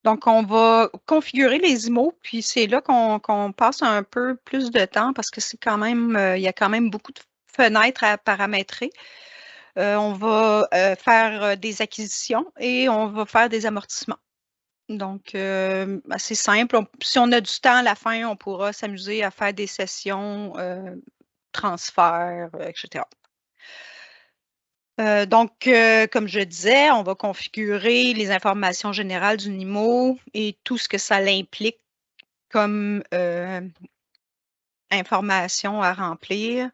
Donc, on va configurer les IMO, puis c'est là qu'on passe un peu plus de temps parce que c'est quand même, il y a quand même beaucoup de fenêtres à paramétrer. On va faire des acquisitions et on va faire des amortissements. Donc, assez simple. Si on a du temps à la fin, on pourra s'amuser à faire des sessions, transferts, etc. Donc, comme je disais, on va configurer les informations générales du NIMO et tout ce que ça implique comme information à remplir.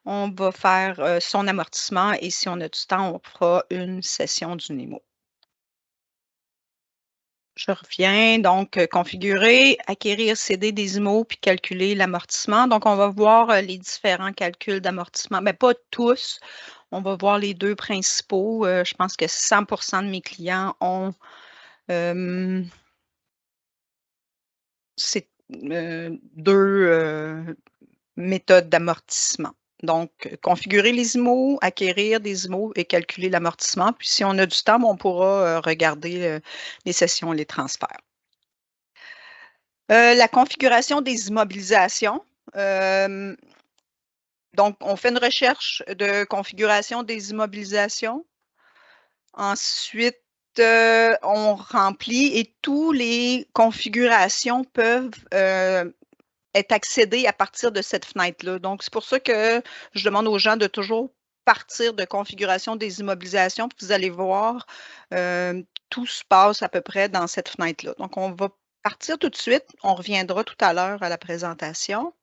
On va faire son amortissement et si on a du temps, on fera une session du NIMO. Je reviens, donc configurer, acquérir, céder des IMO, puis calculer l'amortissement. Donc, on va voir les différents calculs d'amortissement, mais pas tous. On va voir les deux principaux. Je pense que 100% de mes clients ont ces deux méthodes d'amortissement. Donc, configurer les IMO, acquérir des IMO et calculer l'amortissement. Puis, si on a du temps, on pourra regarder les sessions et les transferts. La configuration des immobilisations. Donc, on fait une recherche de configuration des immobilisations. Ensuite, on remplit et toutes les configurations peuvent être accédées à partir de cette fenêtre-là. Donc, c'est pour ça que je demande aux gens de toujours partir de configuration des immobilisations. Puis vous allez voir, tout se passe à peu près dans cette fenêtre-là. Donc, on va partir tout de suite. On reviendra tout à l'heure à la présentation.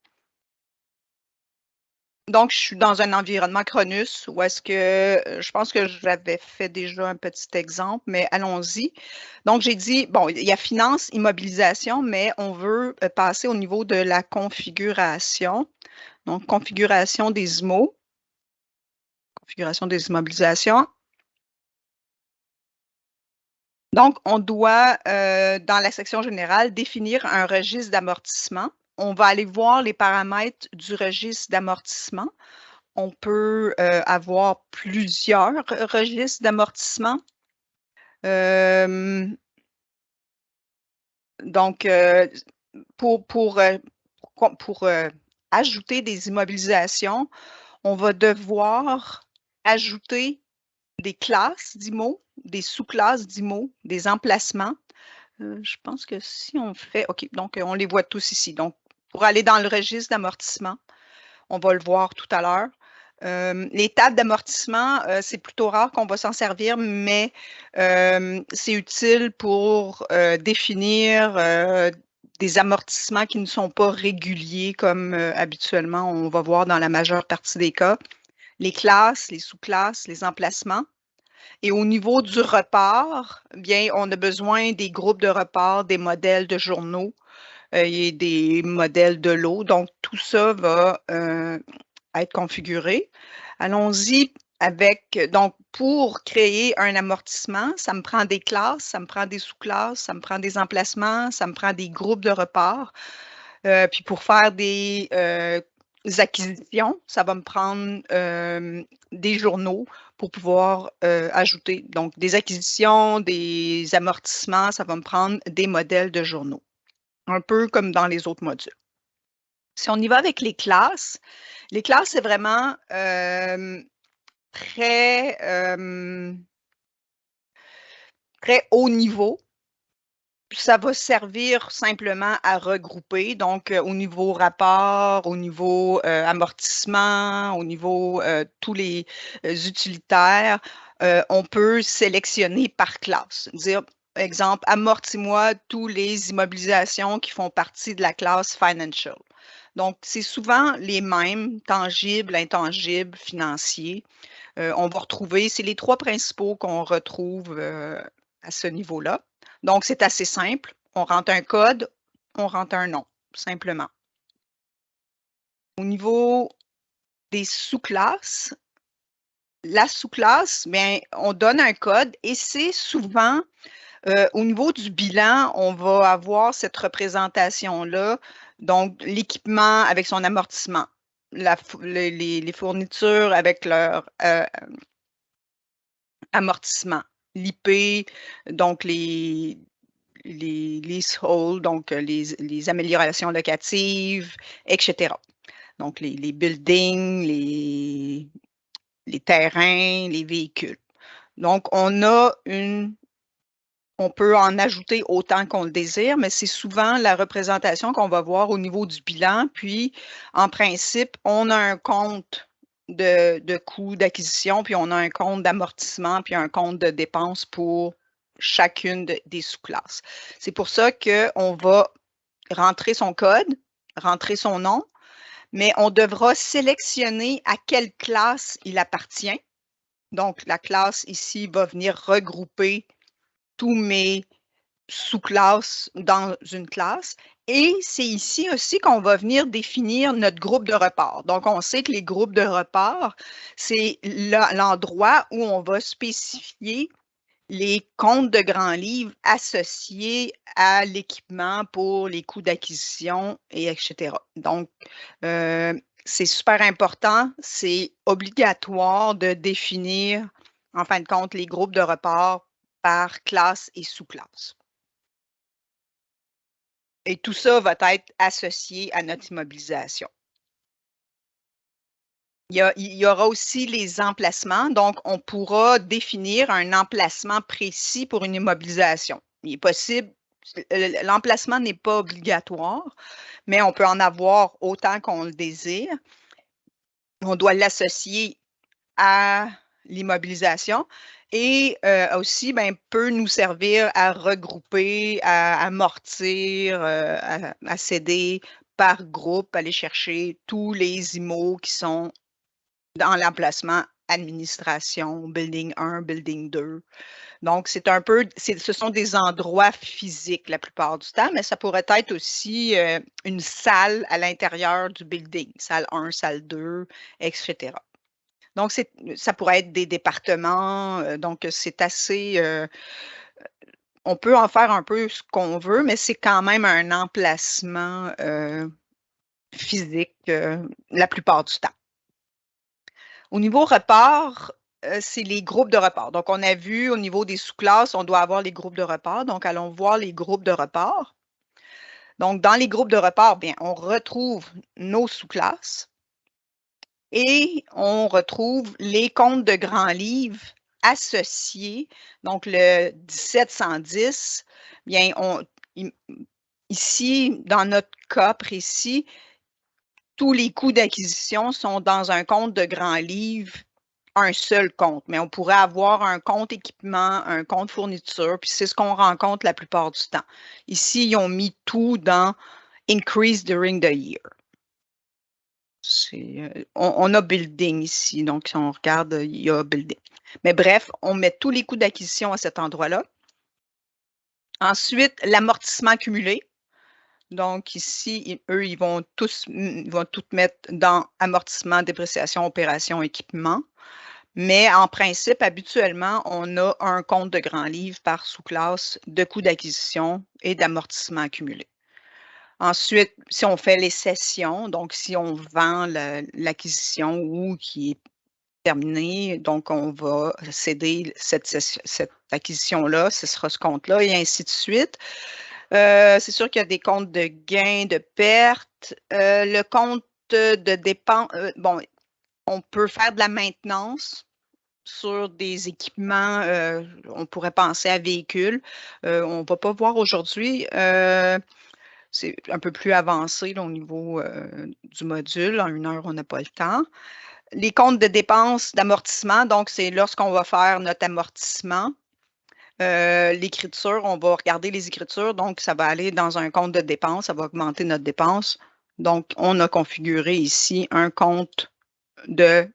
Donc, je suis dans un environnement Cronus où est-ce que je pense que j'avais fait déjà un petit exemple, mais allons-y. Donc, j'ai dit, bon, il y a finance, immobilisation, mais on veut passer au niveau de la configuration. Donc, configuration des IMO, configuration des immobilisations. Donc, on doit, dans la section générale, définir un registre d'amortissement. On va aller voir les paramètres du registre d'amortissement. On peut avoir plusieurs registres d'amortissement. Donc, pour ajouter des immobilisations, on va devoir ajouter des classes d'IMO, des sous-classes d'IMO, des emplacements. Je pense que si on fait, OK, donc on les voit tous ici. Donc, pour aller dans le registre d'amortissement, on va le voir tout à l'heure. Les tables d'amortissement, c'est plutôt rare qu'on va s'en servir, mais c'est utile pour définir des amortissements qui ne sont pas réguliers comme habituellement on va voir dans la majeure partie des cas. Les classes, les sous-classes, les emplacements. Et au niveau du report, bien, on a besoin des groupes de report, des modèles de journaux et des modèles de lots. Donc, tout ça va être configuré. Allons-y avec, donc, pour créer un amortissement, ça me prend des classes, ça me prend des sous-classes, ça me prend des emplacements, ça me prend des groupes de report. Puis pour faire des acquisitions, ça va me prendre des journaux pour pouvoir ajouter. Donc, des acquisitions, des amortissements, ça va me prendre des modèles de journaux. Un peu comme dans les autres modules. Si on y va avec les classes, c'est vraiment très, très haut niveau. Ça va servir simplement à regrouper, donc au niveau rapport, au niveau amortissement, au niveau tous les utilitaires, on peut sélectionner par classe. Dire, exemple, amortis-moi tous les immobilisations qui font partie de la classe Financial. Donc, c'est souvent les mêmes, tangibles, intangibles, financiers. On va retrouver, c'est les trois principaux qu'on retrouve à ce niveau-là. Donc, c'est assez simple. On rentre un code, on rentre un nom, simplement. Au niveau des sous-classes, la sous-classe, bien, on donne un code et c'est souvent, au niveau du bilan, on va avoir cette représentation-là, donc l'équipement avec son amortissement. les fournitures avec leur amortissement. L'IP, donc les leasehold, donc les améliorations locatives, etc. Donc les buildings, les terrains, les véhicules. Donc, on peut en ajouter autant qu'on le désire, mais c'est souvent la représentation qu'on va voir au niveau du bilan. Puis, en principe, on a un compte de coûts d'acquisition, puis on a un compte d'amortissement, puis un compte de dépenses pour chacune des sous-classes. C'est pour ça qu'on va rentrer son code, rentrer son nom, mais on devra sélectionner à quelle classe il appartient. Donc, la classe ici va venir regrouper tous mes sous-classes dans une classe. Et c'est ici aussi qu'on va venir définir notre groupe de report. Donc, on sait que les groupes de report, c'est l'endroit où on va spécifier les comptes de grands livres associés à l'équipement pour les coûts d'acquisition, et etc. Donc, c'est super important, c'est obligatoire de définir, en fin de compte, les groupes de report par classe et sous-classe. Et tout ça va être associé à notre immobilisation. Il y aura aussi les emplacements. Donc, on pourra définir un emplacement précis pour une immobilisation. Il est possible, l'emplacement n'est pas obligatoire, mais on peut en avoir autant qu'on le désire. On doit l'associer à l'immobilisation et aussi peut nous servir à regrouper, à amortir, à céder par groupe, aller chercher tous les IMO qui sont dans l'emplacement administration, building 1, building 2. Donc, ce sont des endroits physiques la plupart du temps, mais ça pourrait être aussi une salle à l'intérieur du building, salle 1, salle 2, etc. Donc, ça pourrait être des départements, donc c'est assez, on peut en faire un peu ce qu'on veut, mais c'est quand même un emplacement physique la plupart du temps. Au niveau report, c'est les groupes de report. Donc, on a vu au niveau des sous-classes, on doit avoir les groupes de report. Donc, allons voir les groupes de report. Donc, dans les groupes de report, bien, on retrouve nos sous-classes et on retrouve les comptes de grands livres associés. Donc, le 1710, bien, ici, dans notre cas précis, tous les coûts d'acquisition sont dans un compte de grands livres, un seul compte, mais on pourrait avoir un compte équipement, un compte fourniture, puis c'est ce qu'on rencontre la plupart du temps. Ici, ils ont mis tout dans Increase during the year. On a building ici, donc si on regarde, il y a building. Mais bref, on met tous les coûts d'acquisition à cet endroit-là. Ensuite, l'amortissement cumulé. Donc ici, eux, ils vont tout mettre dans amortissement, dépréciation, opération, équipement. Mais en principe, habituellement, on a un compte de grands livres par sous-classe de coûts d'acquisition et d'amortissement accumulé. Ensuite, si on fait les cessions, donc si on vend l'acquisition ou qui est terminée, donc on va céder cette acquisition-là, ce sera ce compte-là, et ainsi de suite. C'est sûr qu'il y a des comptes de gains, de pertes. Le compte de dépenses, bon, on peut faire de la maintenance sur des équipements, on pourrait penser à véhicules. On ne va pas voir aujourd'hui. C'est un peu plus avancé là, au niveau du module. En 1 heure, on n'a pas le temps. Les comptes de dépenses d'amortissement, donc c'est lorsqu'on va faire notre amortissement. L'écriture, on va regarder les écritures, donc ça va aller dans un compte de dépenses, ça va augmenter notre dépense. Donc, on a configuré ici un compte de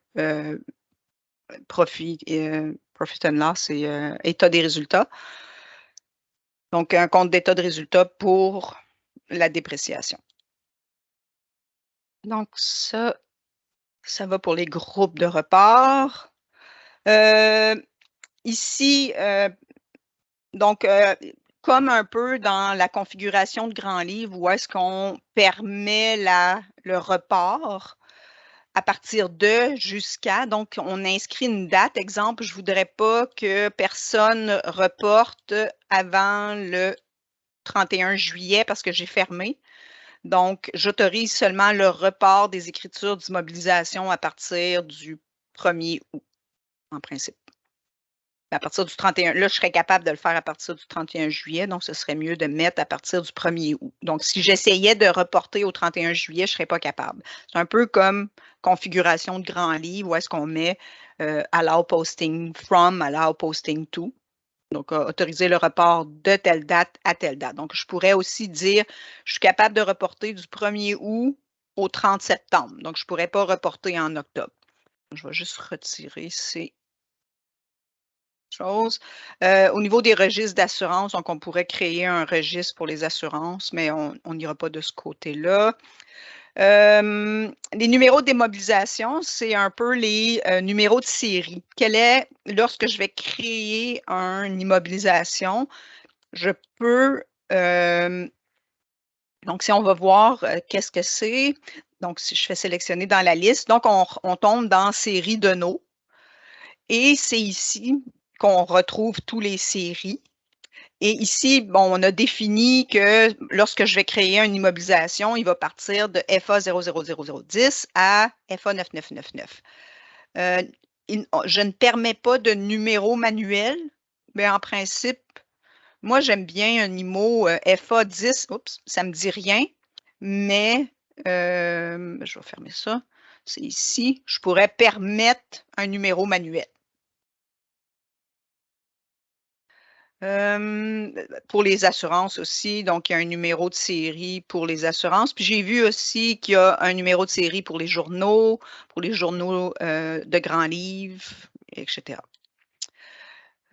profit and loss et état des résultats. Donc, un compte d'état de résultats pour la dépréciation. Donc, ça va pour les groupes de report. Ici, donc, comme un peu dans la configuration de Grand Livre, où est-ce qu'on permet le report, à partir de jusqu'à, donc on inscrit une date. Exemple, je ne voudrais pas que personne reporte avant le 31 juillet parce que j'ai fermé. Donc, j'autorise seulement le report des écritures d'immobilisation à partir du 1er août, en principe. À partir du 31, là, je serais capable de le faire à partir du 31 juillet, donc ce serait mieux de mettre à partir du 1er août. Donc, si j'essayais de reporter au 31 juillet, je ne serais pas capable. C'est un peu comme configuration de grand livre où est-ce qu'on met allow posting from, allow posting to. Donc, autoriser le report de telle date à telle date. Donc, je pourrais aussi dire, je suis capable de reporter du 1er août au 30 septembre. Donc, je ne pourrais pas reporter en octobre. Je vais juste retirer ces choses. Au niveau des registres d'assurance, donc on pourrait créer un registre pour les assurances, mais on n'ira pas de ce côté-là. Les numéros de démobilisation, c'est un peu les numéros de série. Lorsque je vais créer une immobilisation, je peux, donc si on va voir qu'est-ce que c'est, donc si je fais sélectionner dans la liste, donc on tombe dans série de nos. Et c'est ici qu'on retrouve tous les séries. Et ici, bon, on a défini que lorsque je vais créer une immobilisation, il va partir de FA 000010 à FA 9999. Je ne permets pas de numéro manuel, mais en principe, moi, j'aime bien un IMO FA 10. Oups, ça ne me dit rien, mais je vais fermer ça. C'est ici. Je pourrais permettre un numéro manuel. Pour les assurances aussi, donc il y a un numéro de série pour les assurances. Puis j'ai vu aussi qu'il y a un numéro de série pour les journaux de grands livres, etc.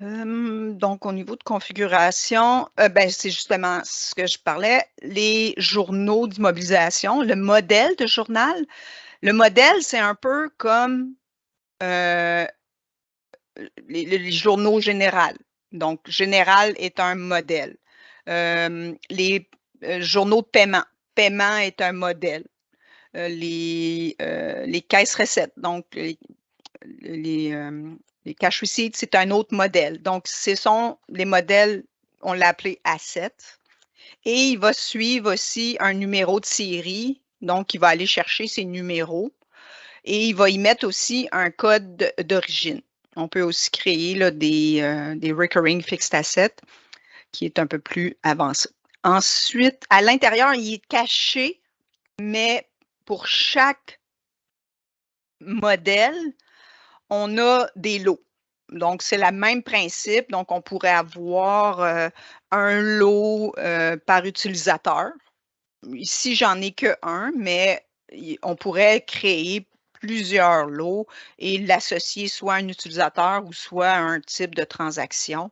Donc, au niveau de configuration, ben, c'est justement ce que je parlais, les journaux d'immobilisation, le modèle de journal. Le modèle, c'est un peu comme les journaux généraux. Donc, général est un modèle. Les journaux de paiement. Paiement est un modèle. Les caisses recettes, donc les cash receipts, c'est un autre modèle. Donc, ce sont les modèles, on l'a appelé assets. Et il va suivre aussi un numéro de série. Donc, il va aller chercher ces numéros. Et il va y mettre aussi un code d'origine. On peut aussi créer là, des recurring fixed assets qui est un peu plus avancé. Ensuite, à l'intérieur, il est caché, mais pour chaque modèle, on a des lots. Donc, c'est le même principe. Donc, on pourrait avoir un lot par utilisateur. Ici, j'en ai qu'un, mais on pourrait créer plusieurs lots et l'associer soit à un utilisateur ou soit à un type de transaction.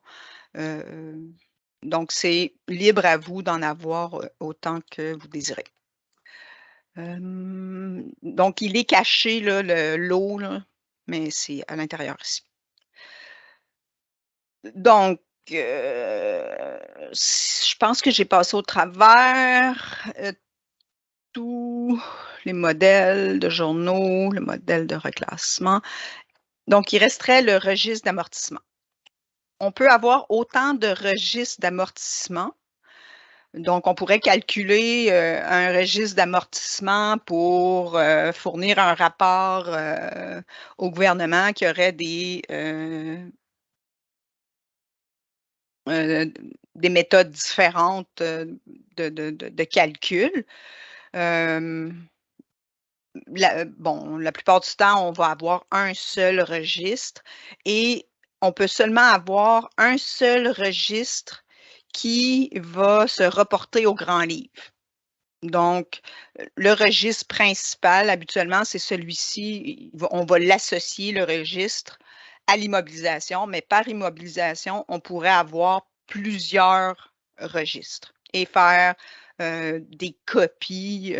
Donc, c'est libre à vous d'en avoir autant que vous désirez. Donc, il est caché, là, le lot, là, mais c'est à l'intérieur ici. Donc, je pense que j'ai passé au travers tous les modèles de journaux, le modèle de reclassement. Donc, il resterait le registre d'amortissement. On peut avoir autant de registres d'amortissement. Donc, on pourrait calculer un registre d'amortissement pour fournir un rapport au gouvernement qui aurait des méthodes différentes de calcul. La plupart du temps, on va avoir un seul registre et on peut seulement avoir un seul registre qui va se reporter au grand livre. Donc, le registre principal, habituellement, c'est celui-ci. On va l'associer, le registre, à l'immobilisation, mais par immobilisation, on pourrait avoir plusieurs registres et faire des copies.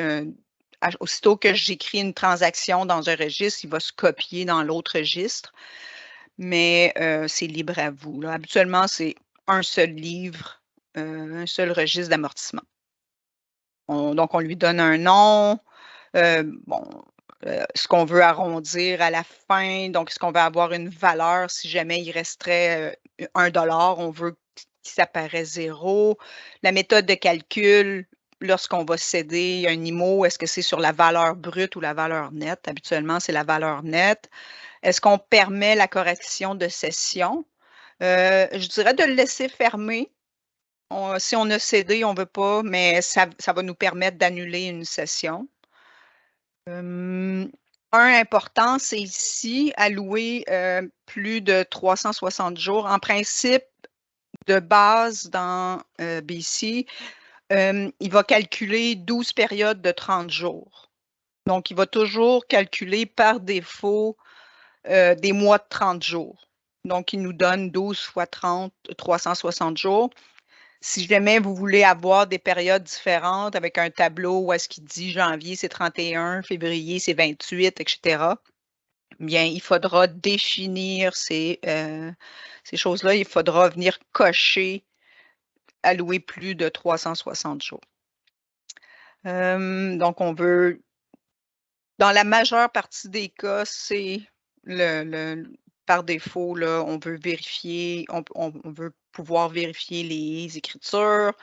Aussitôt que j'écris une transaction dans un registre, il va se copier dans l'autre registre, mais c'est libre à vous, là. Habituellement, c'est un seul livre, un seul registre d'amortissement. Donc, on lui donne un nom. Bon, Est-ce qu'on veut arrondir à la fin? Donc, est-ce qu'on veut avoir une valeur si jamais il resterait 1 $, on veut qu'il s'apparaisse 0. La méthode de calcul, lorsqu'on va céder un IMO, est-ce que c'est sur la valeur brute ou la valeur nette? Habituellement, c'est la valeur nette. Est-ce qu'on permet la correction de cession? Je dirais de le laisser fermer. Si on a cédé, on ne veut pas, mais ça va nous permettre d'annuler une cession. Un important, c'est ici, allouer plus de 360 jours. En principe, de base dans BC, il va calculer 12 périodes de 30 jours. Donc, il va toujours calculer par défaut des mois de 30 jours. Donc, il nous donne 12 fois 30, 360 jours. Si jamais vous voulez avoir des périodes différentes avec un tableau où est-ce qu'il dit janvier, c'est 31, février, c'est 28, etc., bien, il faudra définir ces choses-là. Il faudra venir cocher, allouer plus de 360 jours. Donc, on veut, dans la majeure partie des cas, c'est par défaut, là, on veut vérifier, on veut pouvoir vérifier les écritures,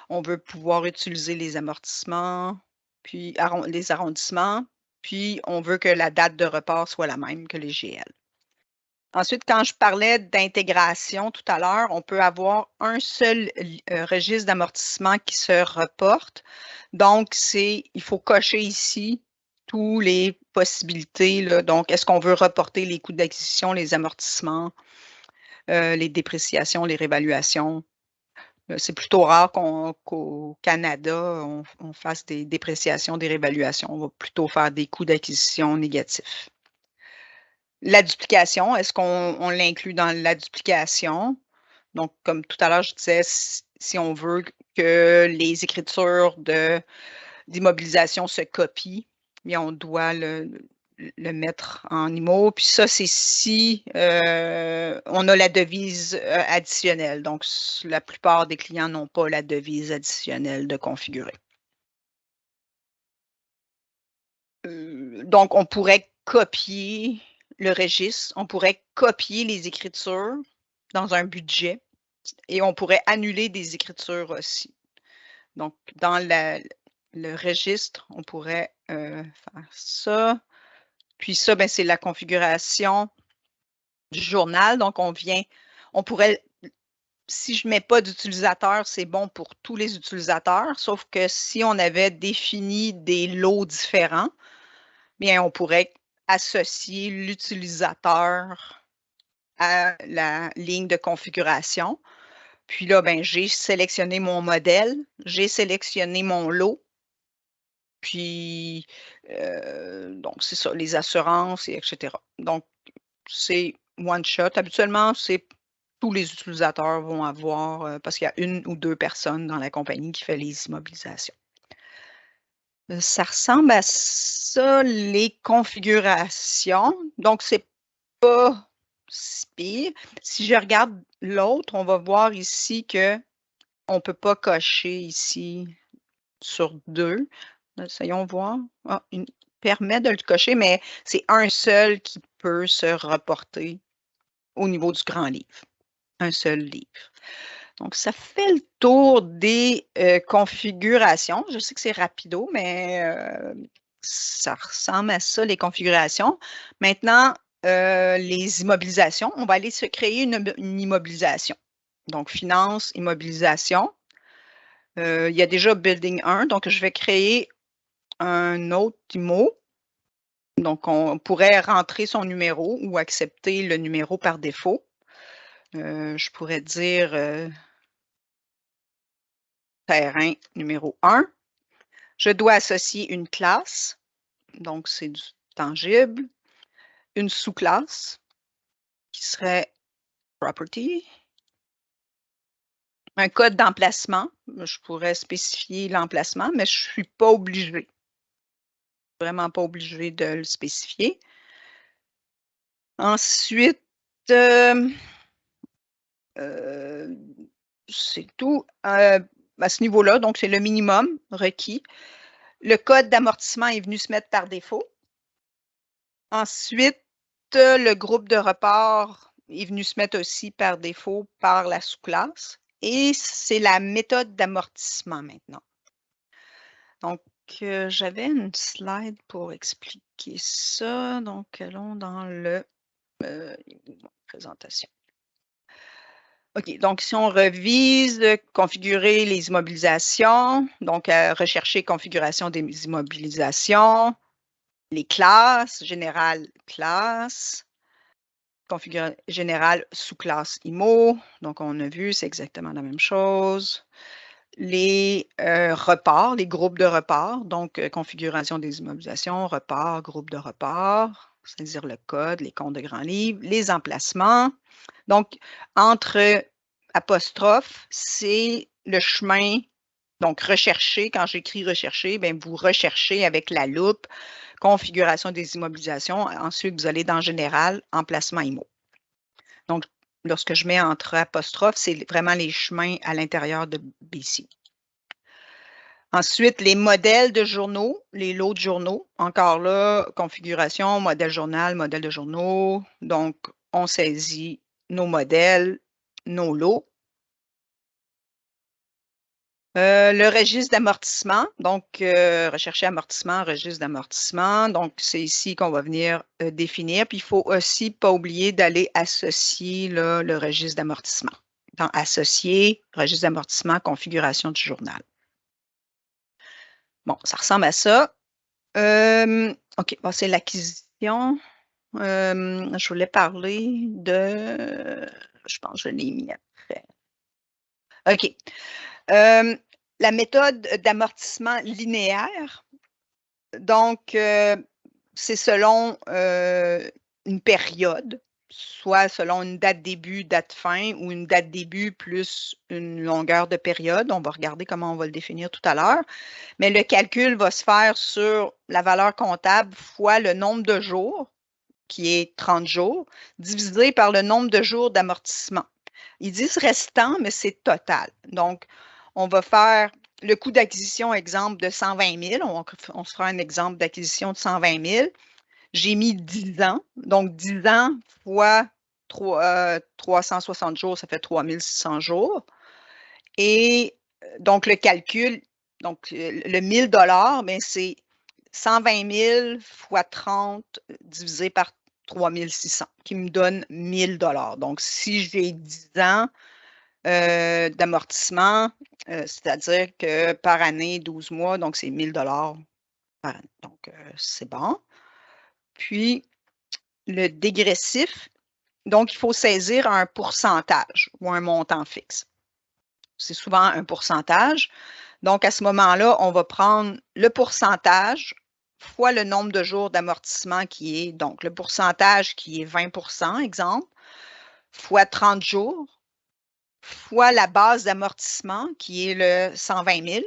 on veut pouvoir utiliser les amortissements, puis les arrondissements, puis on veut que la date de report soit la même que les GL. Ensuite, quand je parlais d'intégration tout à l'heure, on peut avoir un seul registre d'amortissement qui se reporte. Donc, il faut cocher ici toutes les possibilités, là. Donc, est-ce qu'on veut reporter les coûts d'acquisition, les amortissements, les dépréciations, les révaluations? C'est plutôt rare qu'au Canada, on fasse des dépréciations, des révaluations. On va plutôt faire des coûts d'acquisition négatifs. La duplication, est-ce qu'on l'inclut dans la duplication? Donc, comme tout à l'heure, je disais, si on veut que les écritures d'immobilisation se copient, bien, on doit le mettre en IMO. Puis ça, c'est si on a la devise additionnelle. Donc, la plupart des clients n'ont pas la devise additionnelle de configurer. Donc, on pourrait copier le registre, on pourrait copier les écritures dans un budget et on pourrait annuler des écritures aussi. Donc, dans le registre, on pourrait faire ça. Puis ça, ben, c'est la configuration du journal. Donc, on pourrait, si je ne mets pas d'utilisateur, c'est bon pour tous les utilisateurs, sauf que si on avait défini des lots différents, bien, on pourrait associer l'utilisateur à la ligne de configuration. Puis là, ben, j'ai sélectionné mon modèle, j'ai sélectionné mon lot. Puis, donc, c'est ça, les assurances, et etc. Donc, c'est one shot. Habituellement, tous les utilisateurs vont avoir, parce qu'il y a 1 ou 2 personnes dans la compagnie qui fait les immobilisations. Ça ressemble à ça, les configurations. Donc, c'est pas si pire. Si je regarde l'autre, on va voir ici qu'on ne peut pas cocher ici sur 2. Essayons voir. Ah, il permet de le cocher, mais c'est un seul qui peut se reporter au niveau du grand livre. Un seul livre. Donc, ça fait le tour des configurations. Je sais que c'est rapido, mais ça ressemble à ça, les configurations. Maintenant, les immobilisations. On va aller se créer une immobilisation. Donc, finance, immobilisation. Il y a déjà Building 1, donc je vais créer un autre IMO. Donc, on pourrait rentrer son numéro ou accepter le numéro par défaut. Je pourrais dire terrain numéro 1. Je dois associer une classe, donc c'est du tangible, une sous-classe qui serait property, un code d'emplacement. Je pourrais spécifier l'emplacement, mais je ne suis pas obligée. Vraiment pas obligée de le spécifier. Ensuite, c'est tout. À ce niveau-là, donc c'est le minimum requis. Le code d'amortissement est venu se mettre par défaut. Ensuite, le groupe de report est venu se mettre aussi par défaut par la sous-classe et c'est la méthode d'amortissement maintenant. Donc, j'avais une slide pour expliquer ça. Donc, allons dans le présentation. OK, donc si on revise, configurer les immobilisations, donc rechercher configuration des immobilisations, les classes, générale classe, configurer générale sous-classe IMO, donc on a vu, c'est exactement la même chose. Les reports, les groupes de reports, donc configuration des immobilisations, report, groupe de report, c'est-à-dire le code, les comptes de grands livres, les emplacements. Donc, entre apostrophes, c'est le chemin. Donc, rechercher, quand j'écris rechercher, bien, vous recherchez avec la loupe, configuration des immobilisations. Ensuite, vous allez dans général, emplacement IMO. Donc, lorsque je mets entre apostrophes, c'est vraiment les chemins à l'intérieur de BC. Ensuite, les modèles de journaux, les lots de journaux. Encore là, configuration, modèle journal, modèle de journaux. Donc, on saisit nos modèles, nos lots. Le registre d'amortissement, donc rechercher amortissement, registre d'amortissement. Donc, c'est ici qu'on va venir définir. Puis, il faut aussi pas oublier d'aller associer là, le registre d'amortissement. Dans associer, registre d'amortissement, configuration du journal. Bon, ça ressemble à ça. OK, bon, c'est l'acquisition. Je voulais parler de... Je pense que je l'ai mis après. OK. La méthode d'amortissement linéaire, donc, c'est selon une période, soit selon une date début, date fin, ou une date début plus une longueur de période. On va regarder comment on va le définir tout à l'heure. Mais le calcul va se faire sur la valeur comptable fois le nombre de jours, qui est 30 jours, divisé par le nombre de jours d'amortissement. Ils disent restant, mais c'est total. Donc, on va faire le coût d'acquisition, exemple, de 120 000. On se fera un exemple d'acquisition de 120 000. J'ai mis 10 ans. Donc, 10 ans fois 360 jours, ça fait 3600 jours. Et donc, le calcul, donc le 1000 $, c'est 120 000 fois 30 divisé par 3600, qui me donne 1000 $. Donc, si j'ai 10 ans d'amortissement, c'est-à-dire que par année, 12 mois, donc c'est 1000 $ par année. Donc, c'est bon. Puis, le dégressif, donc il faut saisir un pourcentage ou un montant fixe. C'est souvent un pourcentage. Donc, à ce moment-là, on va prendre le pourcentage fois le nombre de jours d'amortissement qui est, donc le pourcentage qui est 20 exemple, fois 30 jours, fois la base d'amortissement qui est le 120 000.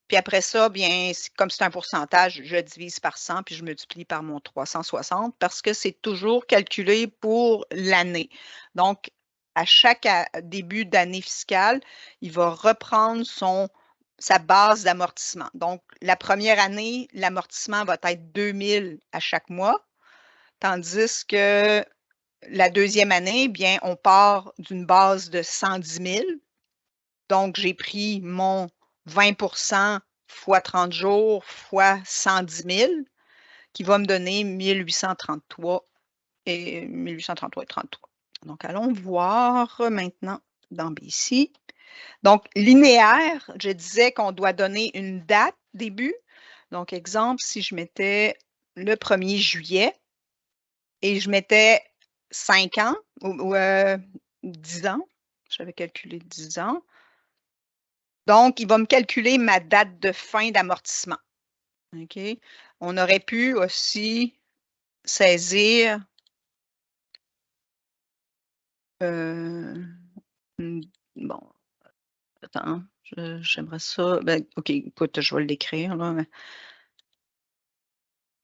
Puis après ça, bien, comme c'est un pourcentage, je divise par 100 puis je multiplie par mon 360 parce que c'est toujours calculé pour l'année. Donc, à chaque début d'année fiscale, il va reprendre sa base d'amortissement. Donc, la première année, l'amortissement va être 2000 à chaque mois, tandis que la deuxième année, bien, on part d'une base de 110 000. Donc, j'ai pris mon 20 fois 30 jours fois 110 000 qui va me donner 1833 et 33. Donc, allons voir maintenant dans BC. Donc, linéaire, je disais qu'on doit donner une date début. Donc, exemple, si je mettais le 1er juillet et je mettais 5 ans ou 10 ans, j'avais calculé 10 ans. Donc, il va me calculer ma date de fin d'amortissement. OK? On aurait pu aussi saisir bon, attends, j'aimerais ça. Ben, OK, écoute, je vais l'écrire.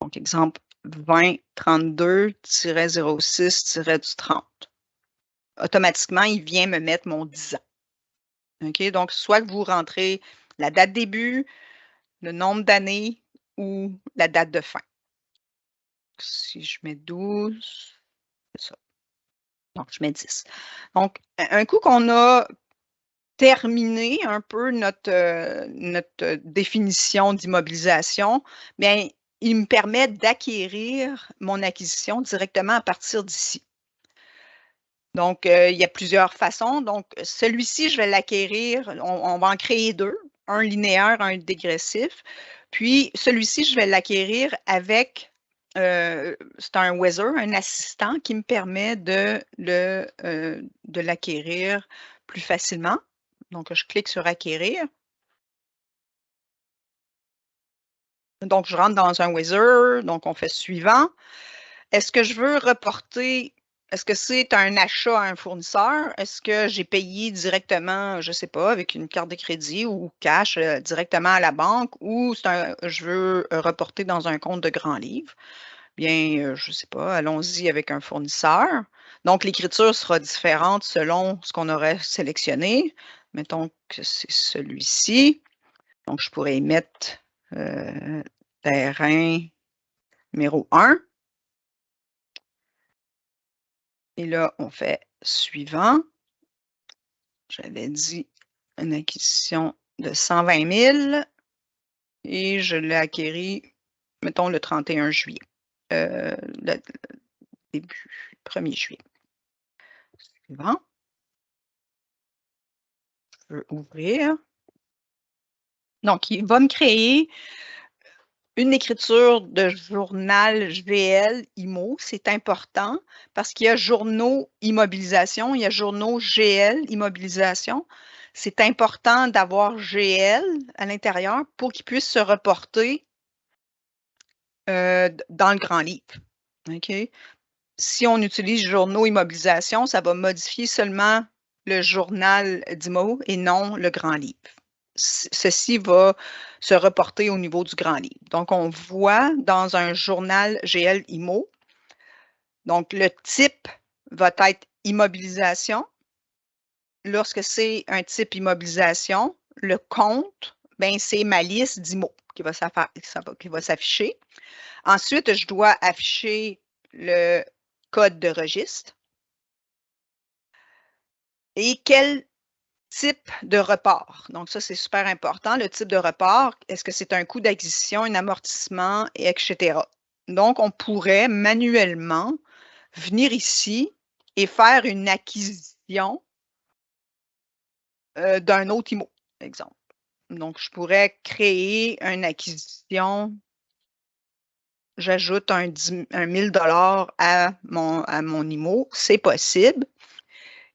Donc, exemple 2032-06-30. Automatiquement, il vient me mettre mon 10 ans. OK? Donc, soit que vous rentrez la date début, le nombre d'années ou la date de fin. si je mets 12, c'est ça. Donc, je mets 10. Donc, un coup qu'on a terminé un peu notre définition d'immobilisation, bien, il me permet d'acquérir mon acquisition directement à partir d'ici. Donc, il y a plusieurs façons. Donc, celui-ci, je vais l'acquérir. On va en créer deux, un linéaire, un dégressif. Puis, celui-ci, je vais l'acquérir avec, c'est un wizard, un assistant qui me permet de l'acquérir plus facilement. Donc, je clique sur acquérir. Donc, je rentre dans un wizard. Donc, on fait suivant. Est-ce que je veux reporter, est-ce que c'est un achat à un fournisseur? Est-ce que j'ai payé directement, je ne sais pas, avec une carte de crédit ou cash directement à la banque ou je veux reporter dans un compte de grand livre? Bien, je ne sais pas, allons-y avec un fournisseur. Donc, l'écriture sera différente selon ce qu'on aurait sélectionné. Mettons que c'est celui-ci. Donc, je pourrais y mettre terrain numéro 1. Et là, on fait suivant. J'avais dit une acquisition de 120 000 et je l'ai acquéri, mettons, le 31 juillet. Le début, 1er juillet. Suivant. Je veux ouvrir. Donc, il va me créer une écriture de journal GL IMO. C'est important parce qu'il y a journaux immobilisation, il y a journaux GL immobilisation. C'est important d'avoir GL à l'intérieur pour qu'il puisse se reporter dans le grand livre. OK? Si on utilise journaux immobilisation, ça va modifier seulement le journal d'IMO et non le grand livre. Ceci va se reporter au niveau du grand livre. Donc, on voit dans un journal GL IMO, donc le type va être immobilisation. Lorsque c'est un type immobilisation, le compte, ben, c'est ma liste d'IMO qui va s'afficher. Ensuite, je dois afficher le code de registre. Et quel type de report. Donc, ça, c'est super important. Le type de report, est-ce que c'est un coût d'acquisition, un amortissement, etc. Donc, on pourrait manuellement venir ici et faire une acquisition d'un autre IMO, exemple. Donc, je pourrais créer une acquisition. J'ajoute un 1000 $ à mon IMO. C'est possible.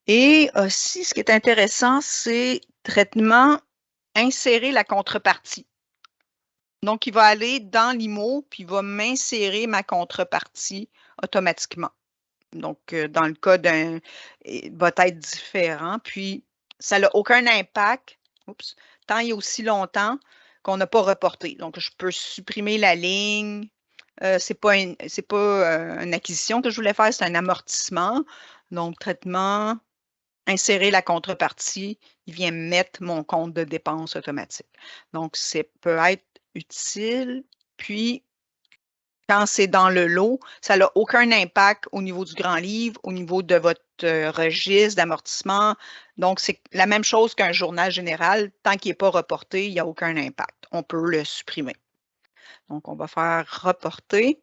Et aussi, ce qui est intéressant, c'est traitement, insérer la contrepartie. Donc, il va aller dans l'IMO, puis il va m'insérer ma contrepartie automatiquement. Donc, dans le cas d'un, va être différent. Puis, ça n'a aucun impact, tant il y a aussi longtemps qu'on n'a pas reporté. Donc, je peux supprimer la ligne. Ce n'est pas une acquisition que je voulais faire, c'est un amortissement. Donc, traitement, insérer la contrepartie, il vient mettre mon compte de dépenses automatique. Donc, ça peut être utile. Puis, quand c'est dans le lot, ça n'a aucun impact au niveau du grand livre, au niveau de votre registre d'amortissement. Donc, c'est la même chose qu'un journal général. Tant qu'il n'est pas reporté, il n'y a aucun impact. On peut le supprimer. Donc, on va faire reporter.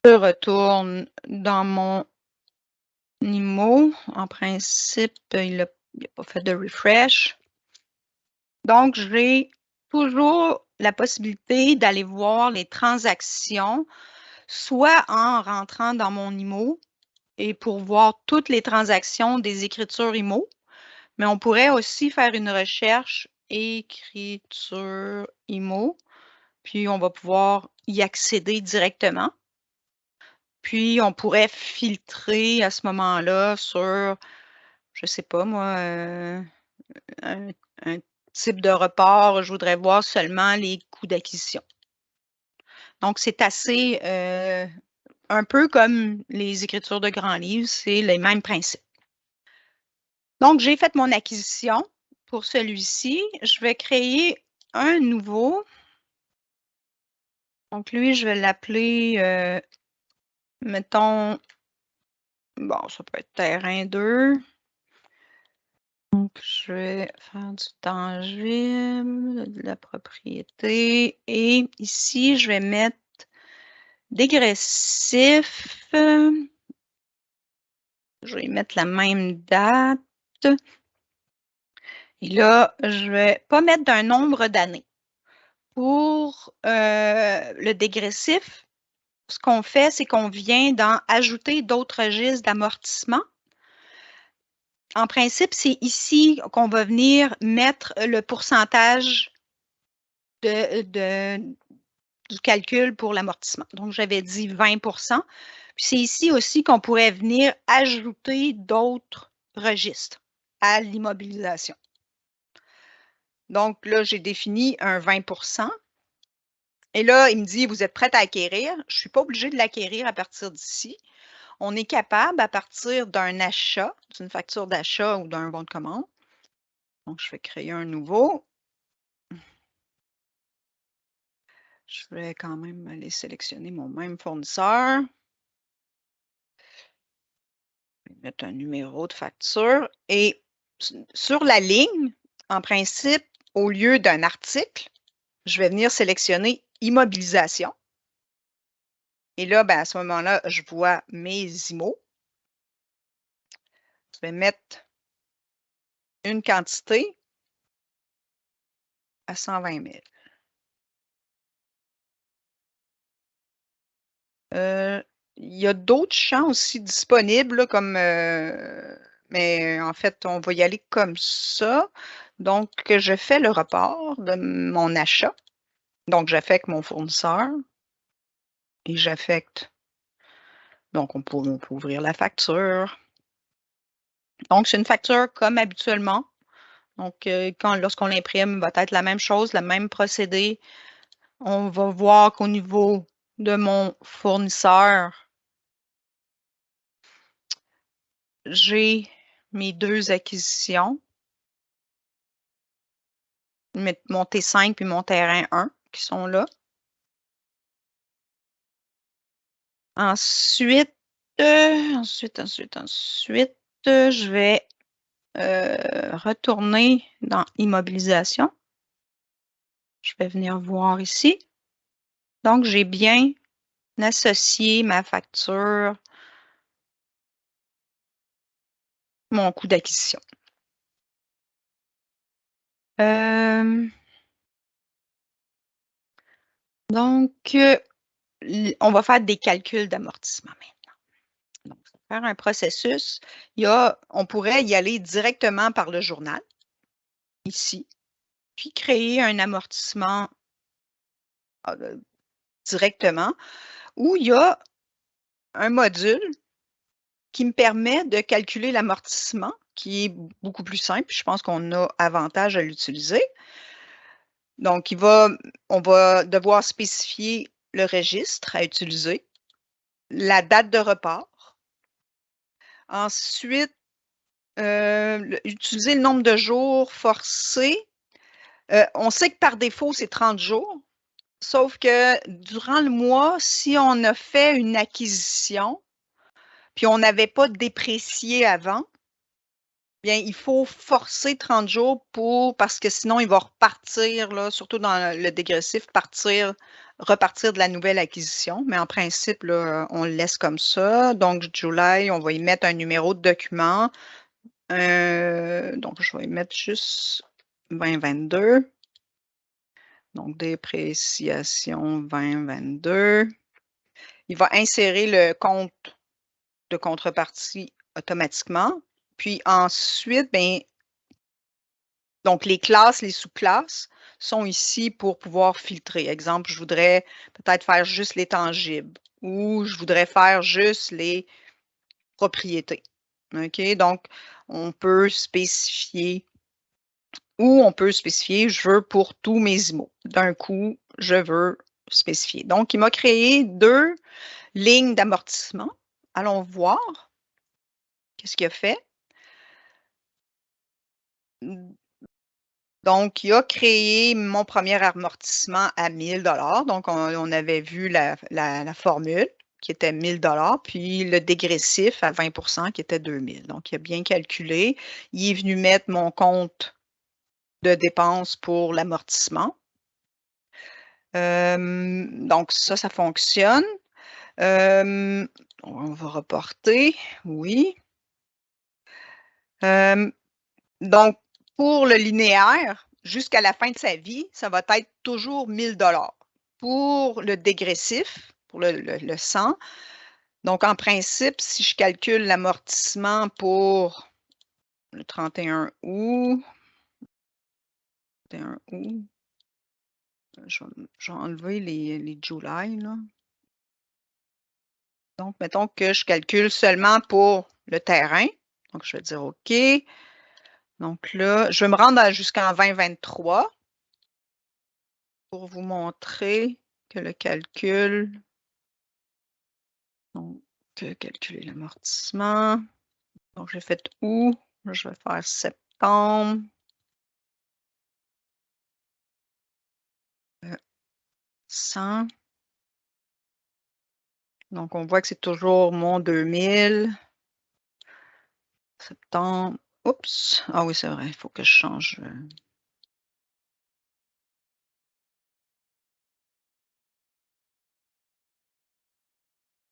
Je retourne dans mon IMO. En principe, il n'a pas fait de refresh. Donc, j'ai toujours la possibilité d'aller voir les transactions, soit en rentrant dans mon IMO et pour voir toutes les transactions des écritures IMO, mais on pourrait aussi faire une recherche écriture IMO, puis on va pouvoir y accéder directement. Puis, on pourrait filtrer à ce moment-là sur, je ne sais pas moi, un type de report. Je voudrais voir seulement les coûts d'acquisition. Donc, c'est assez, un peu comme les écritures de grands livres, c'est les mêmes principes. Donc, j'ai fait mon acquisition pour celui-ci. Je vais créer un nouveau. Donc, lui, je vais l'appeler, mettons, bon, ça peut être terrain 2. Donc, je vais faire du tangible, de la propriété. Et ici, je vais mettre dégressif. Je vais mettre la même date. Et là, je ne vais pas mettre d'un nombre d'années. Pour le dégressif, ce qu'on fait, c'est qu'on vient d'en ajouter d'autres registres d'amortissement. En principe, c'est ici qu'on va venir mettre le pourcentage du calcul pour l'amortissement. Donc, j'avais dit 20 %. Puis c'est ici aussi qu'on pourrait venir ajouter d'autres registres à l'immobilisation. Donc, là, j'ai défini un 20 %. Et là, il me dit, vous êtes prête à acquérir. Je ne suis pas obligée de l'acquérir à partir d'ici. On est capable, à partir d'un achat, d'une facture d'achat ou d'un bon de commande. Donc, je vais créer un nouveau. Je vais quand même aller sélectionner mon même fournisseur. Je vais mettre un numéro de facture. Et sur la ligne, en principe, au lieu d'un article, je vais venir sélectionner immobilisation. Et là, ben, à ce moment-là, je vois mes IMO. Je vais mettre une quantité à 120 000. Il y a d'autres champs aussi disponibles, là, comme, mais en fait, on va y aller comme ça. Donc, je fais le report de mon achat. Donc, j'affecte mon fournisseur et j'affecte. Donc, on peut ouvrir la facture. Donc, c'est une facture comme habituellement. Donc, lorsqu'on l'imprime, va être la même chose, le même procédé. On va voir qu'au niveau de mon fournisseur, j'ai mes deux acquisitions, mon T5 puis mon terrain 1 qui sont là. Ensuite, je vais retourner dans immobilisation. Je vais venir voir ici. Donc, j'ai bien associé ma facture, mon coût d'acquisition. Donc, on va faire des calculs d'amortissement maintenant. Donc, faire un processus. On pourrait y aller directement par le journal, ici, puis créer un amortissement directement, où il y a un module qui me permet de calculer l'amortissement, qui est beaucoup plus simple. Je pense qu'on a avantage à l'utiliser. Donc, on va devoir spécifier le registre à utiliser, la date de report. Ensuite, utiliser le nombre de jours forcés. On sait que par défaut, c'est 30 jours. Sauf que durant le mois, si on a fait une acquisition, puis on n'avait pas déprécié avant, bien, il faut forcer 30 jours parce que sinon, il va repartir, là, surtout dans le dégressif, repartir de la nouvelle acquisition. Mais en principe, là, on le laisse comme ça. Donc, July, on va y mettre un numéro de document. Donc, je vais y mettre juste 2022. Donc, dépréciation 2022. Il va insérer le compte de contrepartie automatiquement. Puis ensuite, bien, donc les classes, les sous-classes sont ici pour pouvoir filtrer. Exemple, je voudrais peut-être faire juste les tangibles ou je voudrais faire juste les propriétés. OK? Donc, on peut spécifier je veux pour tous mes IMO. D'un coup, je veux spécifier. Donc, il m'a créé 2 lignes d'amortissement. Allons voir qu'est-ce qu'il a fait. Donc, il a créé mon premier amortissement à 1 000 $. Donc, on avait vu la formule qui était 1 000 $, puis le dégressif à 20 qui était 2 000. Donc, il a bien calculé. Il est venu mettre mon compte de dépenses pour l'amortissement. Donc, ça fonctionne. On va reporter, oui. Donc, pour le linéaire, jusqu'à la fin de sa vie, ça va être toujours 1 000 $. Pour le dégressif, pour le 100, donc en principe, si je calcule l'amortissement pour le 31 août, 31 août, je vais enlever les July, là. Donc, mettons que je calcule seulement pour le terrain. Donc, je vais dire OK. Donc là, je vais me rendre jusqu'en 2023 pour vous montrer que le calcul, donc calculer l'amortissement. Donc, j'ai fait août, je vais faire septembre. 100. Donc, on voit que c'est toujours mon 2000. Septembre. Oups! Ah oui, c'est vrai, il faut que je change.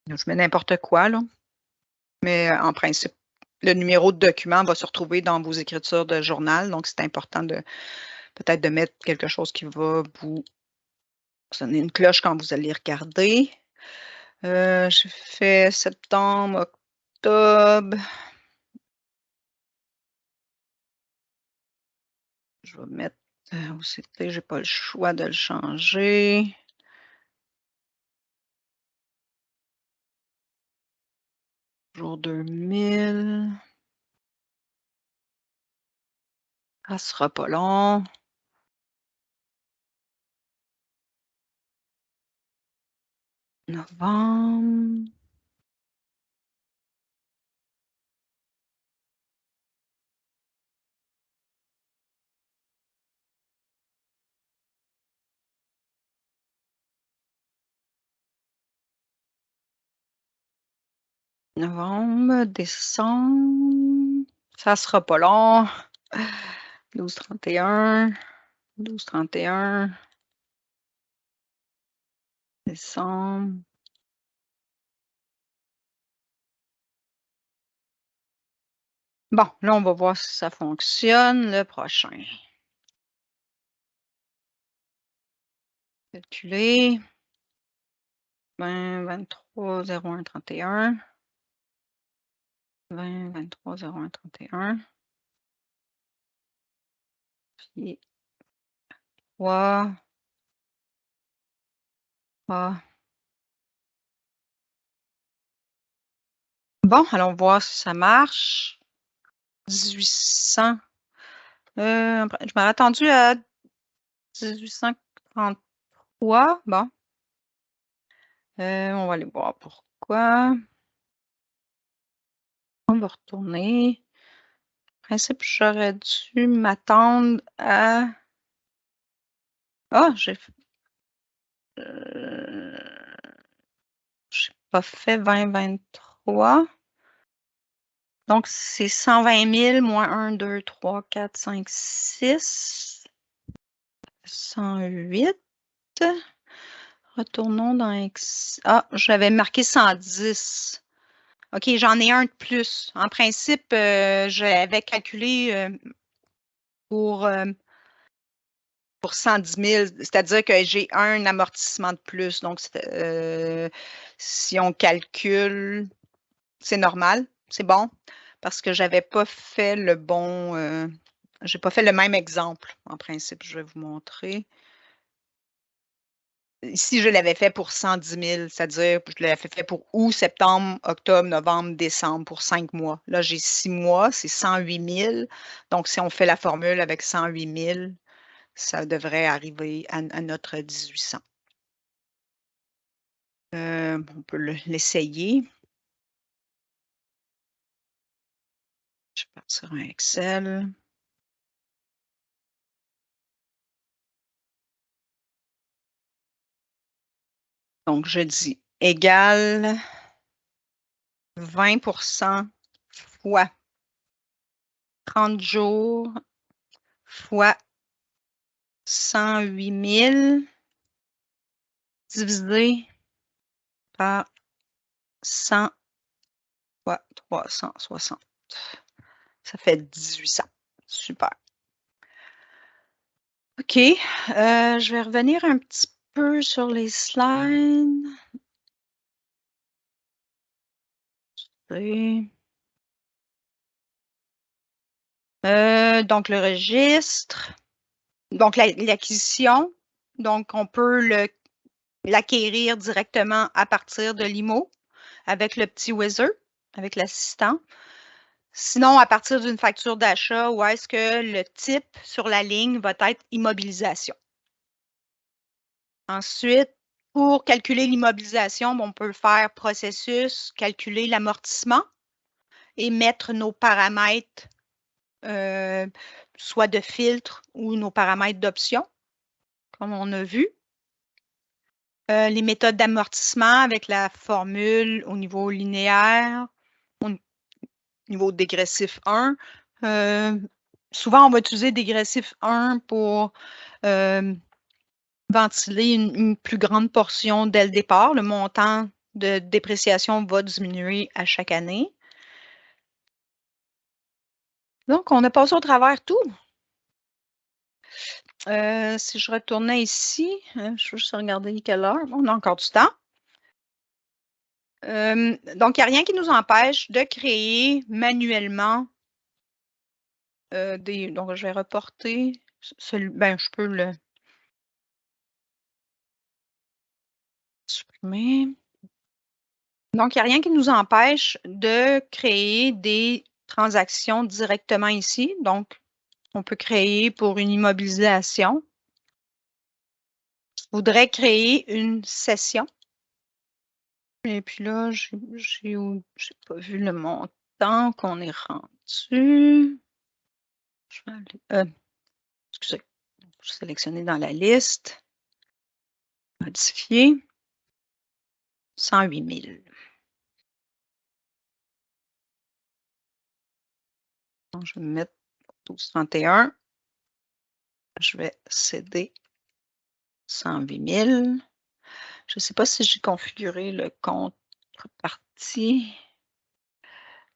Je mets n'importe quoi, là. Mais en principe, le numéro de document va se retrouver dans vos écritures de journal. Donc, c'est important de peut-être de mettre quelque chose qui va vous sonner une cloche quand vous allez regarder. J'ai fait septembre, octobre. Je vais mettre où c'était, j'ai pas le choix de le changer. Jour 2000. Ça sera pas long. Novembre. Novembre, décembre. Ça sera pas long. 12-31. 12-31. Décembre. Bon, là, on va voir si ça fonctionne le prochain. Calculer. 20, 23, 01, 31. 20, 23, 01, 31. Puis 3. 3. Bon, allons voir si ça marche. 1800. Je m'avais attendu à 1833. Bon. On va aller voir pourquoi. On va retourner. En principe, j'aurais dû m'attendre à... Ah, j'ai pas fait 2023. Donc, c'est 120 000 moins 1, 2, 3, 4, 5, 6. 108. Retournons dans X. Ah, j'avais marqué 110. OK, j'en ai un de plus. En principe, j'avais calculé pour 110 000, c'est-à-dire que j'ai un amortissement de plus. Donc, si on calcule, c'est normal, c'est bon, parce que j'avais pas fait le bon, j'ai pas fait le même exemple. En principe, je vais vous montrer. Ici, je l'avais fait pour 110 000, c'est-à-dire que je l'avais fait pour août, septembre, octobre, novembre, décembre, pour 5 mois. Là, j'ai 6 mois, c'est 108 000. Donc, si on fait la formule avec 108 000, ça devrait arriver à notre 1800. On peut l'essayer. Je vais partir un Excel. Donc, je dis égal 20% fois 30 jours fois 108 000 divisé par 100 fois 360. Ça fait 1800. Super. OK. Je vais revenir un petit peu sur les slides. Donc, le registre. Donc, l'acquisition. Donc, on peut l'acquérir directement à partir de l'IMO avec le petit wizard, avec l'assistant. Sinon, à partir d'une facture d'achat, où est-ce que le type sur la ligne va être immobilisation. Ensuite, pour calculer l'immobilisation, on peut faire processus, calculer l'amortissement et mettre nos paramètres, soit de filtre ou nos paramètres d'option, comme on a vu. Les méthodes d'amortissement avec la formule au niveau linéaire, au niveau dégressif 1. Souvent, on va utiliser dégressif 1 pour ventiler une plus grande portion dès le départ. Le montant de dépréciation va diminuer à chaque année. Donc, on a passé au travers tout. Si je retournais ici, je vais juste regarder quelle heure. On a encore du temps. Donc, il n'y a rien qui nous empêche de créer manuellement donc, je vais reporter je peux le supprimer. Donc, il n'y a rien qui nous empêche de créer des transactions directement ici. Donc, on peut créer pour une immobilisation. Je voudrais créer une session. Et puis là, je n'ai pas vu le montant qu'on est rendu. Je vais aller, excusez, je vais sélectionner dans la liste. Modifier. 108 000. Donc, je vais mettre 12,31. Je vais céder 108 000. Je ne sais pas si j'ai configuré le contrepartie.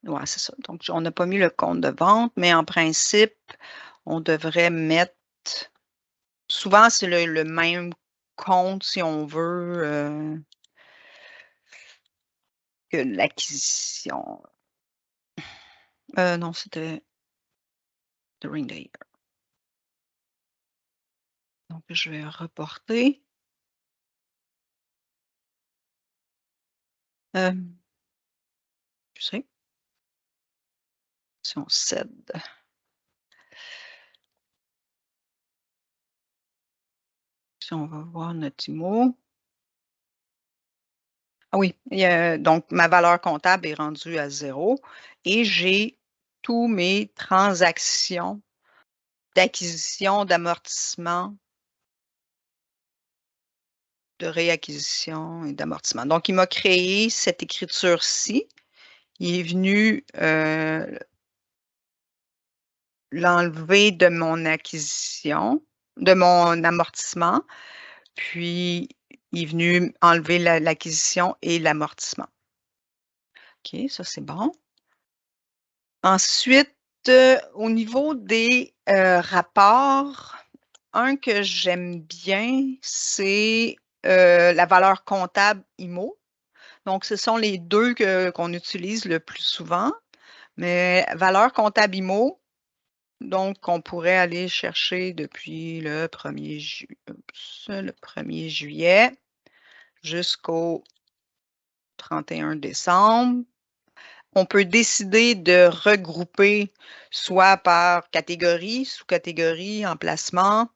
Oui, c'est ça. Donc, on n'a pas mis le compte de vente, mais en principe, on devrait mettre. Souvent, c'est le même compte, si on veut, que l'acquisition. Non, c'était during the year. Donc, je vais reporter. Tu sais, si on cède. Si on va voir notre IMO. Ah oui, donc ma valeur comptable est rendue à 0 et j'ai tous mes transactions d'acquisition, d'amortissement, de réacquisition et d'amortissement. Donc, il m'a créé cette écriture-ci. Il est venu l'enlever de mon acquisition, de mon amortissement, puis il est venu enlever l'acquisition et l'amortissement. OK, ça c'est bon. Ensuite, au niveau des rapports, un que j'aime bien, c'est la valeur comptable IMO. Donc, ce sont les deux qu'on utilise le plus souvent. Mais valeur comptable IMO, donc, on pourrait aller chercher depuis le 1er juillet jusqu'au 31 décembre. On peut décider de regrouper soit par catégorie, sous-catégorie, emplacement,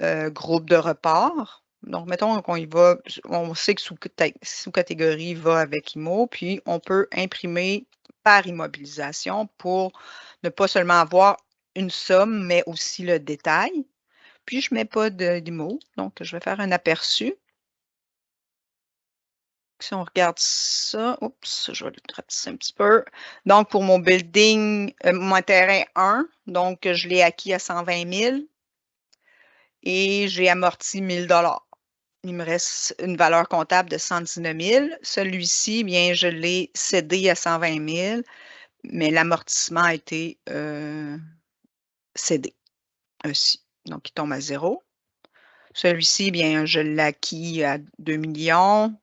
groupe de report. Donc, mettons qu'on y va, on sait que sous-catégorie va avec IMO, puis on peut imprimer par immobilisation pour ne pas seulement avoir une somme, mais aussi le détail. Puis, je ne mets pas d'IMO, donc je vais faire un aperçu. si on regarde ça, oups, je vais le rapetisser un petit peu. Donc, pour mon building, mon terrain 1, donc je l'ai acquis à 120 000 et j'ai amorti 1 000 $. Il me reste une valeur comptable de 119 000. Celui-ci, bien, je l'ai cédé à 120 000, mais l'amortissement a été cédé aussi. Donc, il tombe à 0. Celui-ci, bien, je l'ai acquis à 2 millions.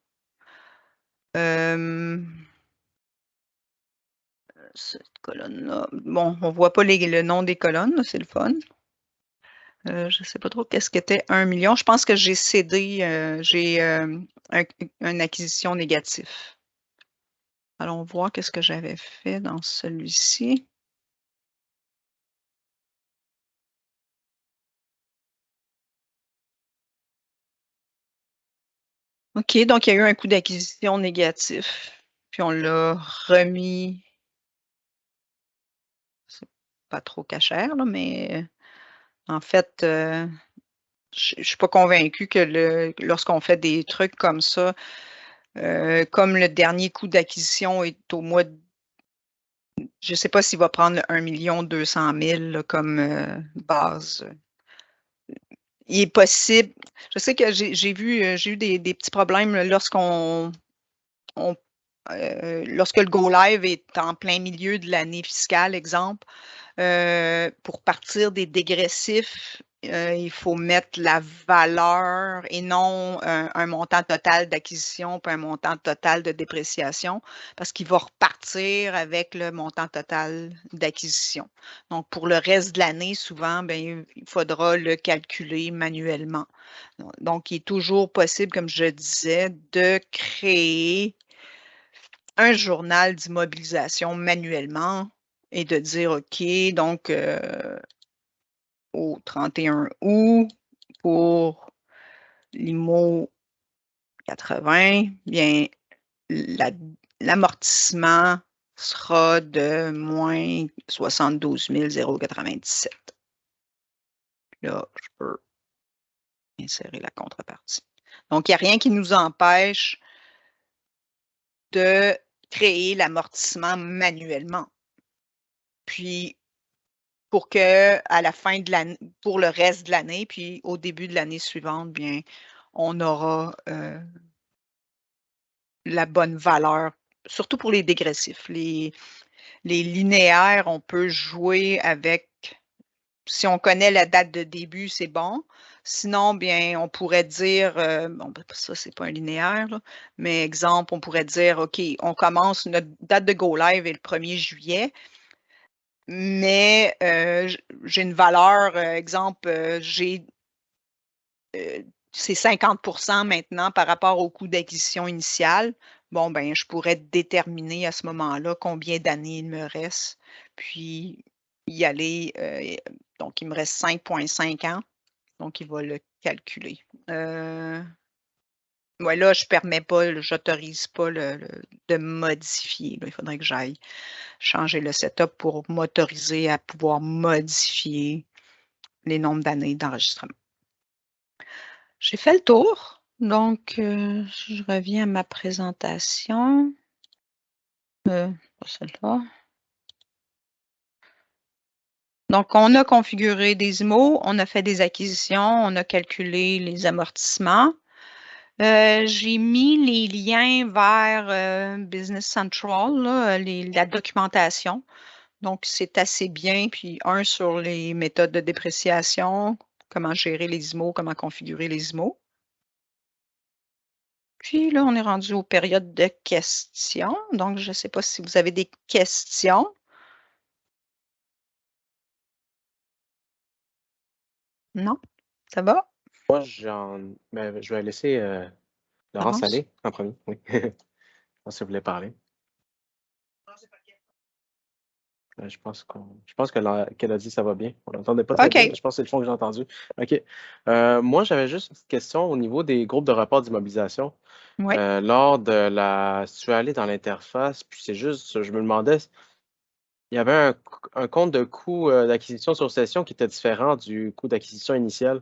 Cette colonne-là, bon, on ne voit pas le nom des colonnes, c'est le fun. Je ne sais pas trop qu'est-ce qu'était 1 million. Je pense que j'ai cédé, j'ai une acquisition négative. Allons voir qu'est-ce que j'avais fait dans celui-ci. OK, donc il y a eu un coût d'acquisition négatif, puis on l'a remis. C'est pas trop cachère, là, mais en fait, je ne suis pas convaincue que lorsqu'on fait des trucs comme ça, comme le dernier coût d'acquisition est au mois de. Je ne sais pas s'il va prendre le 1 200 000 là, comme base. Il est possible. Je sais que j'ai eu des petits problèmes là, lorsque le Go Live est en plein milieu de l'année fiscale, exemple. Pour partir des dégressifs, il faut mettre la valeur et non un montant total d'acquisition puis un montant total de dépréciation parce qu'il va repartir avec le montant total d'acquisition. Donc, pour le reste de l'année, souvent, bien, il faudra le calculer manuellement. Donc, il est toujours possible, comme je disais, de créer un journal d'immobilisation manuellement et de dire, OK, donc au 31 août, pour l'IMO 80, bien, l'amortissement sera de moins 72 097. Là, je peux insérer la contrepartie. Donc, il n'y a rien qui nous empêche de créer l'amortissement manuellement. Puis, pour que à la fin de l'année, pour le reste de l'année, puis au début de l'année suivante, bien, on aura la bonne valeur, surtout pour les dégressifs. Les linéaires, on peut jouer avec, si on connaît la date de début, c'est bon. Sinon, bien, on pourrait dire, bon, ben, ça, c'est pas un linéaire, là, mais exemple, on pourrait dire, OK, on commence, notre date de Go Live est le 1er juillet, mais j'ai une valeur, exemple, c'est 50% maintenant par rapport au coût d'acquisition initial. Bon, ben, je pourrais déterminer à ce moment-là combien d'années il me reste, puis y aller. Donc, il me reste 5,5 ans, donc il va le calculer. Ouais, là, je permets pas, j'autorise pas de modifier. Là. Il faudrait que j'aille changer le setup pour m'autoriser à pouvoir modifier les nombres d'années d'enregistrement. J'ai fait le tour, donc je reviens à ma présentation. Pas celle-là. Donc, on a configuré des IMO, on a fait des acquisitions, on a calculé les amortissements. J'ai mis les liens vers Business Central, là, la documentation. Donc, c'est assez bien. Puis, un sur les méthodes de dépréciation, comment gérer les IMO, comment configurer les IMO. Puis là, on est rendu aux périodes de questions. Donc, je ne sais pas si vous avez des questions. Non? Ça va? Moi, ben, je vais laisser Laurence Laurence? aller en premier. Oui. Je pense que vous voulez parler. Je pense qu'elle a dit ça va bien. On l'entendait pas très bien, mais OK. je pense que c'est le fond que j'ai entendu. OK. Moi, j'avais juste une petite question au niveau des groupes de rapport d'immobilisation. Oui. Lors de si je suis allé dans l'interface, puis c'est juste, je me demandais, il y avait un compte de coût d'acquisition sur session qui était différent du coût d'acquisition initial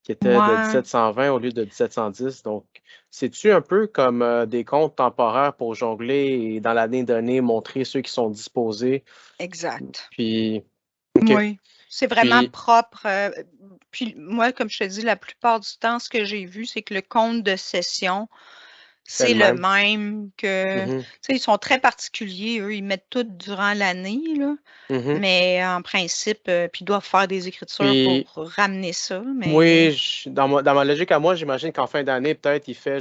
qui était de Ouais, 1720 au lieu de 1710. Donc, c'est-tu un peu comme des comptes temporaires pour jongler et dans l'année donnée, montrer ceux qui sont disposés? exact. Puis, OK. Oui, c'est vraiment Puis, propre. Puis moi, comme je te dis, la plupart du temps, ce que j'ai vu, c'est que le compte de session, c'est c'est le le même. même que, tu Mhm, sais, ils sont très particuliers, eux, ils mettent tout durant l'année, là, mhm. mais en principe, puis ils doivent faire des écritures pour Puis, ramener ça, mais oui, dans ma logique à moi, j'imagine qu'en fin d'année, peut-être, il fait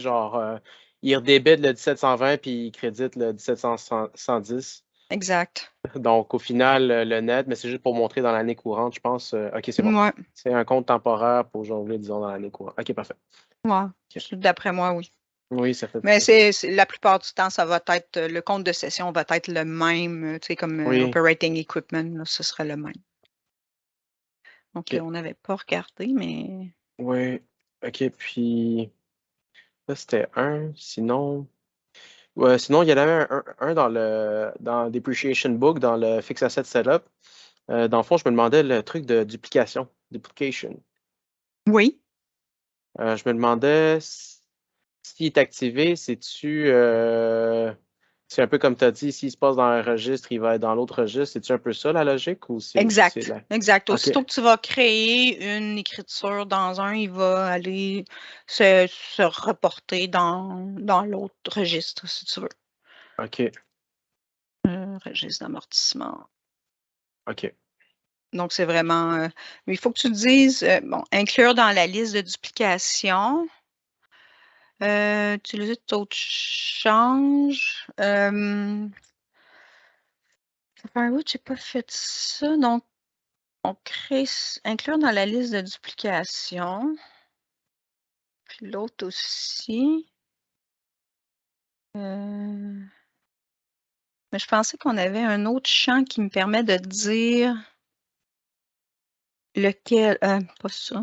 il redébite le 1720 puis il crédite le 1710. exact. Donc, au final, le net, mais c'est juste pour montrer dans l'année courante, je pense. OK, c'est bon. Ouais, C'est un compte temporaire pour jongler, disons, dans l'année courante. OK, parfait. ouais, OK. d'après moi, oui. Oui, ça fait. Mais OK. la plupart du temps, ça va être, le compte de session va être le même, tu sais, comme Oui, operating equipment, là, ce serait le même. Donc, OK. on n'avait pas regardé, mais Oui, OK. Puis, ça, c'était un. Sinon, ouais, sinon, il y en avait un dans Depreciation Book, dans le Fix Asset Setup. Dans le fond, je me demandais le truc de duplication, duplication. oui, Je me demandais s'il est activé, c'est un peu comme tu as dit, s'il se passe dans un registre, il va être dans l'autre registre. C'est-tu un peu ça la logique ou c'est exact, là? exact. OK. Aussitôt que tu vas créer une écriture dans un, il va aller se reporter dans l'autre registre, si tu veux. OK. Registre d'amortissement. OK. Donc, c'est vraiment. Mais il faut que tu dises, bon, inclure dans la liste de duplication. Utiliser d'autres changes. Ça fait un bout que j'ai pas fait ça. Donc, on crée, inclure dans la liste de duplication. Puis l'autre aussi. Mais je pensais qu'on avait un autre champ qui me permet de dire lequel. Pas ça.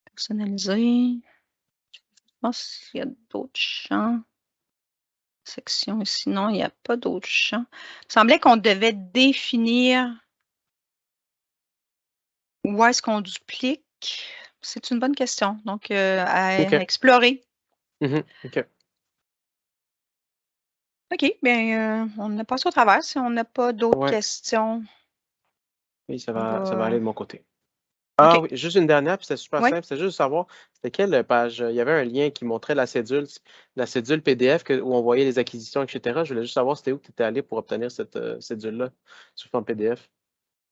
Personnaliser. Je pense qu'il y a d'autres champs. Section ici. Non, il n'y a pas d'autres champs. Il me semblait qu'on devait définir où est-ce qu'on duplique. C'est une bonne question. Donc, à OK. explorer. Mhm. OK. OK, bien, on a passé au travers. Si on n'a pas d'autres Ouais. questions, Oui, on ça va aller va. de mon côté. Ah OK. oui, juste une dernière, puis c'était super Oui. simple. C'était juste de savoir, c'était quelle page? Il y avait un lien qui montrait la cédule PDF où on voyait les acquisitions, etc. Je voulais juste savoir c'était où que tu étais allé pour obtenir cette cédule-là sous forme PDF.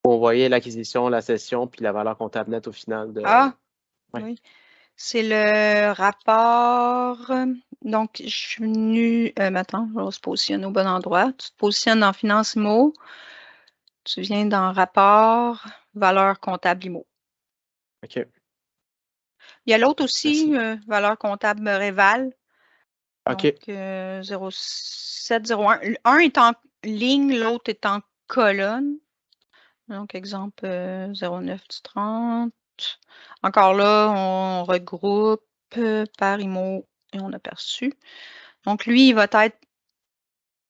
Où on voyait l'acquisition, la cession, puis la valeur comptable nette au final de. Ah, Ouais. oui. C'est le rapport. Donc, je suis venue. Attends, je vais se positionner au bon endroit. Tu te positionnes dans Finance IMO. Tu viens dans Rapport, Valeur comptable IMO. OK. Il y a l'autre aussi, Merci. Valeur comptable Réval. Donc, OK. 0701. Un est en ligne, l'autre est en colonne. Donc, exemple 09 du 30. Encore là, on regroupe par IMO et on a perçu. Donc, lui, il va être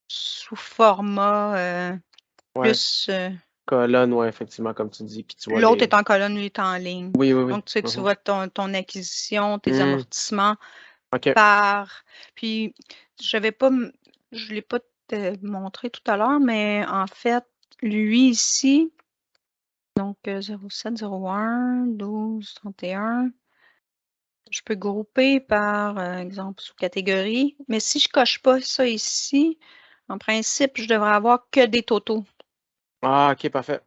sous format Ouais. plus. Colonne, ouais, effectivement, comme tu dis. Puis tu vois L'autre est les. en colonne, lui est en ligne. Oui, oui, oui. Donc, tu sais, tu Mhm. vois ton acquisition, tes Hmm. amortissements OK. par. Puis, je ne l'ai pas montré tout à l'heure, mais en fait, lui ici, donc 07, 01, 12, 31, je peux grouper par exemple sous catégorie. Mais si je coche pas ça ici, en principe, je devrais avoir que des totaux. Ah, OK, parfait.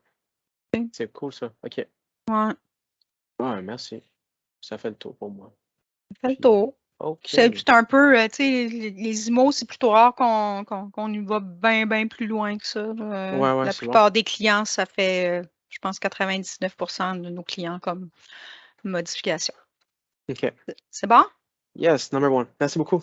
OK? C'est cool, ça. OK. Ouais, Ouais, merci. Ça fait le tour pour moi. ça fait le Puis, tour. OK. C'est un peu, tu sais, les IMO, c'est plutôt rare qu'on y va bien plus loin que ça, là. Ouais, ouais, La c'est bon. plupart des clients, ça fait, je pense, 99% de nos clients comme modification. OK. C'est bon? Yes, number one. Merci beaucoup.